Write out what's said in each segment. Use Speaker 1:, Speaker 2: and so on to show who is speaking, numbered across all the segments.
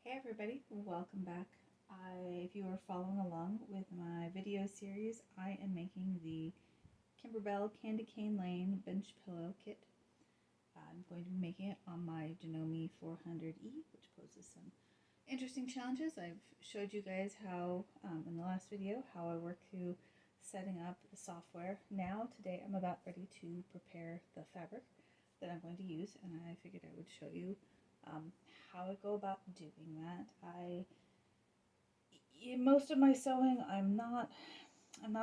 Speaker 1: Hey everybody, welcome back. If you are following along with my video series, I am making the Kimberbell Candy Cane Lane Bench Pillow Kit. I'm going to be making it on my Janome 400E, which poses some interesting challenges. I've showed you guys how, in the last video, how I work through setting up the software. Now, today, I'm about ready to prepare the fabric that I'm going to use, and I figured I would show you how I go about doing that. Most of my sewing, I'm not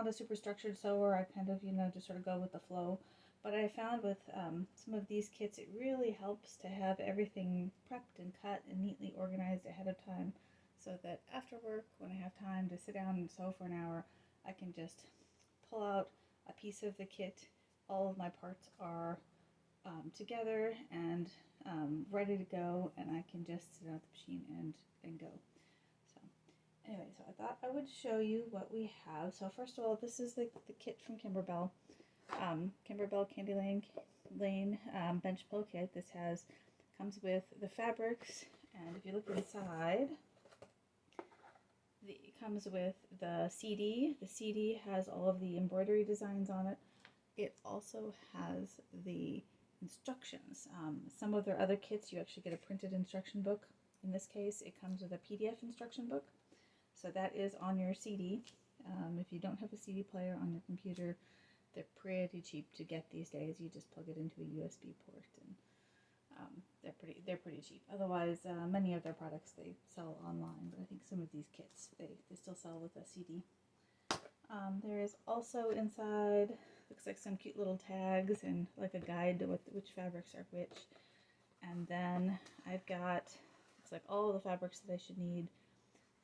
Speaker 1: a super structured sewer. I kind of, just sort of go with the flow. But I found with some of these kits, it really helps to have everything prepped and cut and neatly organized ahead of time, so that after work, when I have time to sit down and sew for an hour, I can just pull out a piece of the kit. All of my parts are together and ready to go, and I can just sit at the machine and go. So anyway, so I thought I would show you what we have. So first of all, this is the kit from Kimberbell. Kimberbell Candy Lane Bench Pillow Kit. This comes with the fabrics, and if you look inside, it comes with the CD. The CD has all of the embroidery designs on it. It also has the instructions. Some of their other kits, you actually get a printed instruction book. In this case, it comes with a PDF instruction book. So that is on your CD. If you don't have a CD player on your computer, they're pretty cheap to get these days. You just plug it into a USB port, and they're pretty cheap. Otherwise, many of their products they sell online, but I think some of these kits they still sell with a CD. There is also inside, looks like some cute little tags and like a guide to which fabrics are which. And then I've got, looks like all the fabrics that I should need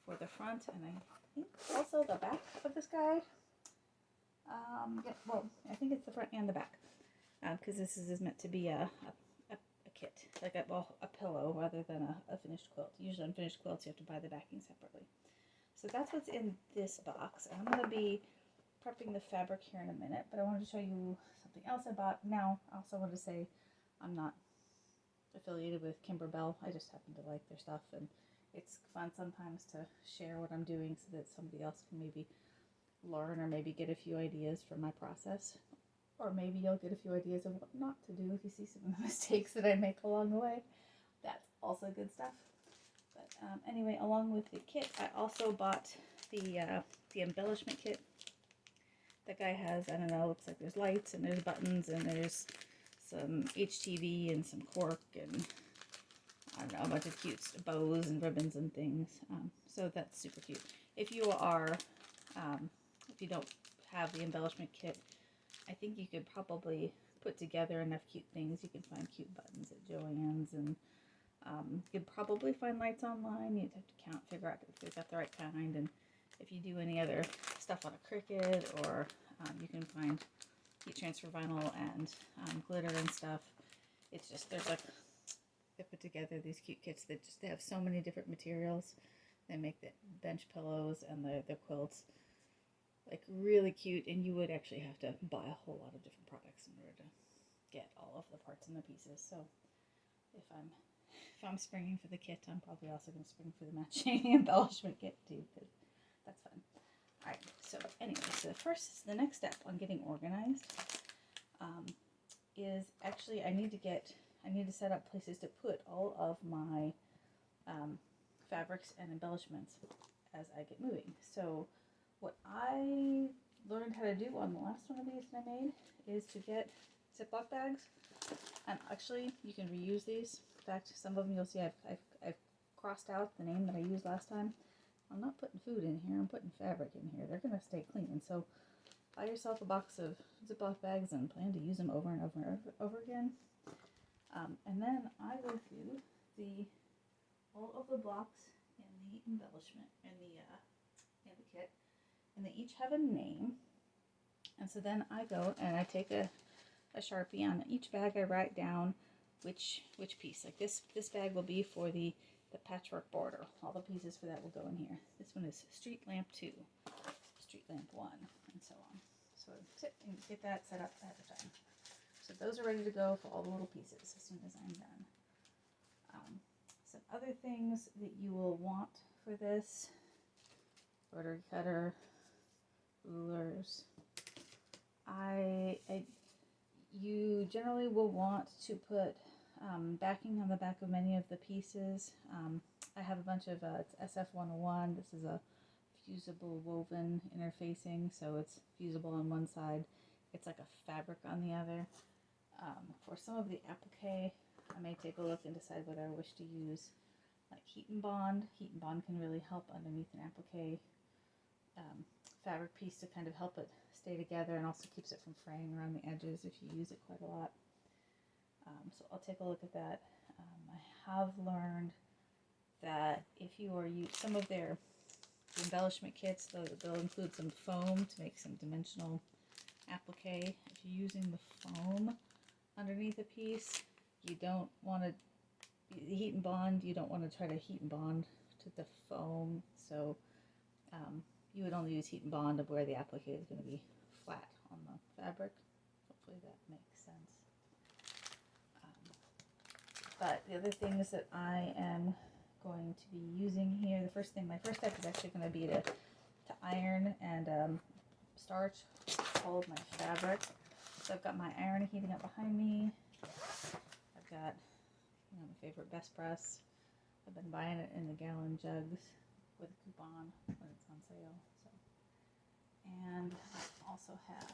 Speaker 1: for the front, and I think also the back of this guide. Yeah, well, I think it's the front and the back, because this is meant to be a kit, like a pillow rather than a finished quilt. Usually on finished quilts you have to buy the backing separately. So that's what's in this box. I'm going to be prepping the fabric here in a minute, but I wanted to show you something else I bought. Now, I also want to say I'm not affiliated with Kimberbell. I just happen to like their stuff, and it's fun sometimes to share what I'm doing so that somebody else can maybe learn or maybe get a few ideas from my process. Or maybe you'll get a few ideas of what not to do if you see some of the mistakes that I make along the way. That's also good stuff. But anyway, along with the kit, I also bought the embellishment kit. That guy has, I don't know, looks like there's lights and there's buttons and there's some HTV and some cork and I don't know, a bunch of cute bows and ribbons and things. So that's super cute. If you don't have the embellishment kit, I think you could probably put together enough cute things. You can find cute buttons at Joann's, and you could probably find lights online. You'd have to figure out if they've got the right kind, and if you do any other stuff on a Cricut, or you can find heat transfer vinyl and glitter and stuff. It's just, they put together these cute kits that they have so many different materials. They make the bench pillows and the quilts like really cute, and you would actually have to buy a whole lot of different products in order to get all of the parts and the pieces. So if I'm springing for the kit, I'm probably also going to spring for the matching embellishment kit too, because that's fun. Alright, so anyway, so the next step on getting organized is actually I need to set up places to put all of my fabrics and embellishments as I get moving. So what I learned how to do on the last one of these that I made is to get Ziploc bags, and actually you can reuse these. In fact, some of them you'll see I've crossed out the name that I used last time. I'm not putting food in here, I'm putting fabric in here. They're going to stay clean. So buy yourself a box of Ziploc bags and plan to use them over and over and over again. And then I go through all of the blocks in the embellishment, in the kit, and they each have a name. And so then I go and I take a Sharpie. On each bag I write down which piece. Like this bag will be for the patchwork border. All the pieces for that will go in here. This one is street lamp 2, street lamp 1, and so on. So sit and get that set up ahead of time. So those are ready to go for all the little pieces as soon as I'm done. Some other things that you will want for this: rotary cutter, rulers. You generally will want to put backing on the back of many of the pieces. I have a bunch of it's SF101. This is a fusible woven interfacing, so it's fusible on one side. It's like a fabric on the other. For some of the applique, I may take a look and decide whether I wish to use like heat and bond. Heat and bond can really help underneath an applique fabric piece to kind of help it stay together, and also keeps it from fraying around the edges if you use it quite a lot. So I'll take a look at that. I have learned that if you are some of their embellishment kits, they'll include some foam to make some dimensional applique. If you're using the foam underneath a piece, you don't want to heat and bond. You don't want to try to heat and bond to the foam. So you would only use heat and bond of where the applique is going to be flat on the fabric. Hopefully that makes sense. But the other things that I am going to be using here, my first step is actually going to be to iron and starch all of my fabric. So I've got my iron heating up behind me. I've got my favorite Best Press. I've been buying it in the gallon jugs with a coupon when it's on sale. And I also have a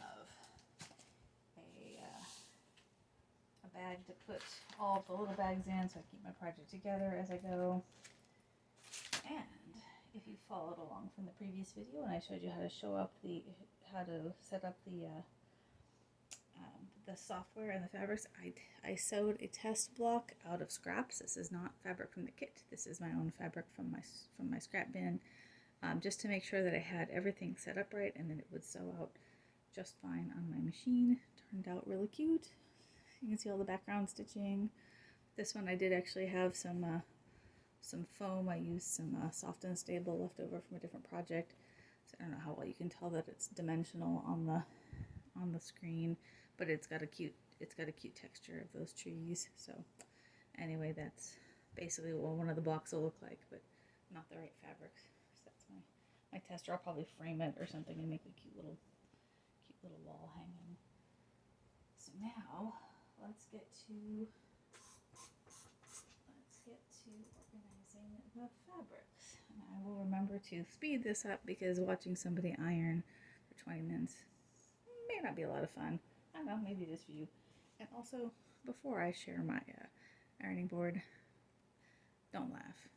Speaker 1: bag to put all of the little bags in, so I keep my project together as I go. And if you followed along from the previous video, and I showed you how to set up the software and the fabrics, I sewed a test block out of scraps. This is not fabric from the kit. This is my own fabric from my scrap bin, just to make sure that I had everything set up right and that it would sew out just fine on my machine. Turned out really cute. You can see all the background stitching. This one I did actually have some foam. I used some soft and stable left over from a different project. So I don't know how well you can tell that it's dimensional on the screen, but it's got a cute texture of those trees. So anyway, that's basically what one of the blocks will look like, but not the right fabric. So that's my tester. I'll probably frame it or something and make a cute little wall hanging. So now let's get to organizing the fabrics. And I will remember to speed this up because watching somebody iron for 20 minutes may not be a lot of fun. I don't know, maybe it is for you. And also, before I share my ironing board, don't laugh.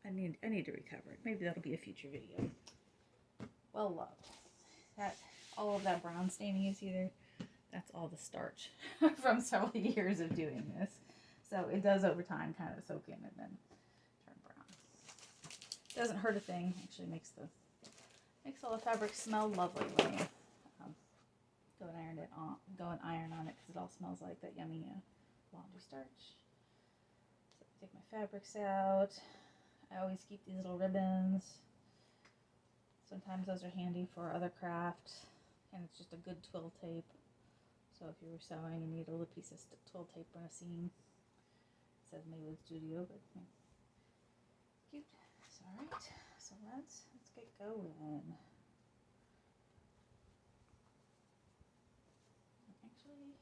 Speaker 1: I need to recover it. Maybe that'll be a future video. Well loved. All of that brown staining you see there, that's all the starch from several years of doing this. So it does over time kind of soak in and then turn brown. Doesn't hurt a thing. Actually makes all the fabric smell lovely when you go and iron on it, because it all smells like that yummy laundry starch. So I take my fabrics out. I always keep these little ribbons. Sometimes those are handy for other crafts, and it's just a good twill tape. So if you were sewing and need a little piece of twill tape on a seam, it says Maywood Studio, but cute. So alright, so let's get going. Actually,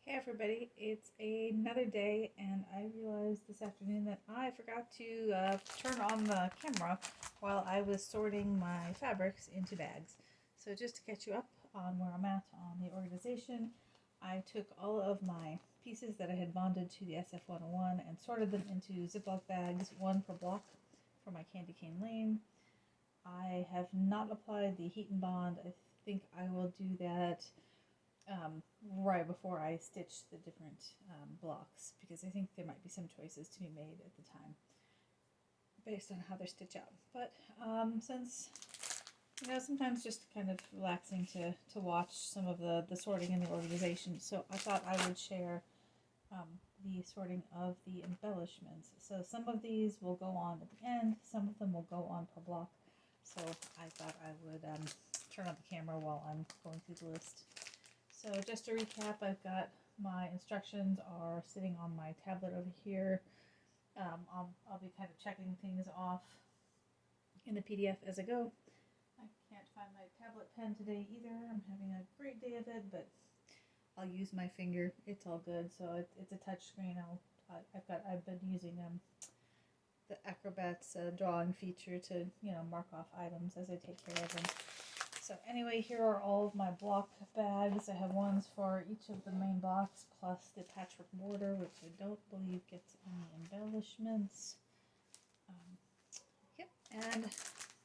Speaker 1: hey everybody, it's another day, and I realized this afternoon that I forgot to turn on the camera while I was sorting my fabrics into bags. So just to catch you up on where I'm at on the organization, I took all of my pieces that I had bonded to the SF101 and sorted them into Ziploc bags, one per block for my candy cane lane. I have not applied the heat and bond. I think I will do that right before I stitch the different blocks, because I think there might be some choices to be made at the time based on how they're stitched out. But since, sometimes just kind of relaxing to watch some of the sorting and the organization, so I thought I would share the sorting of the embellishments. So some of these will go on at the end, some of them will go on per block. So I thought I would turn on the camera while I'm going through the list. So just to recap, I've got my instructions are sitting on my tablet over here. I'll be kind of checking things off in the PDF as I go. I can't find my tablet pen today either. I'm having a great day of it, but I'll use my finger. It's all good. So it's a touch screen. I've been using the Acrobat's drawing feature to mark off items as I take care of them. So anyway, here are all of my block bags. I have ones for each of the main blocks, plus the patchwork border, which I don't believe gets any embellishments. Yep, and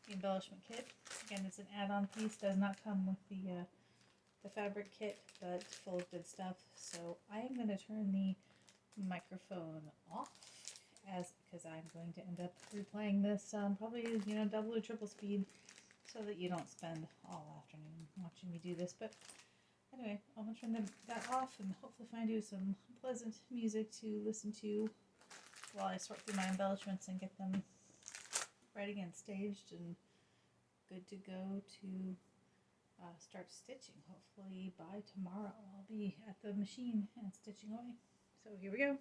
Speaker 1: the embellishment kit. Again, it's an add-on piece. Does not come with the fabric kit, but full of good stuff. So I am going to turn the microphone off, because I'm going to end up replaying this probably double or triple speed, so that you don't spend all afternoon watching me do this. But anyway, I'm going to turn that off and hopefully find you some pleasant music to listen to while I sort through my embellishments and get them ready and staged and good to go to start stitching. Hopefully by tomorrow I'll be at the machine and stitching away. So here we go.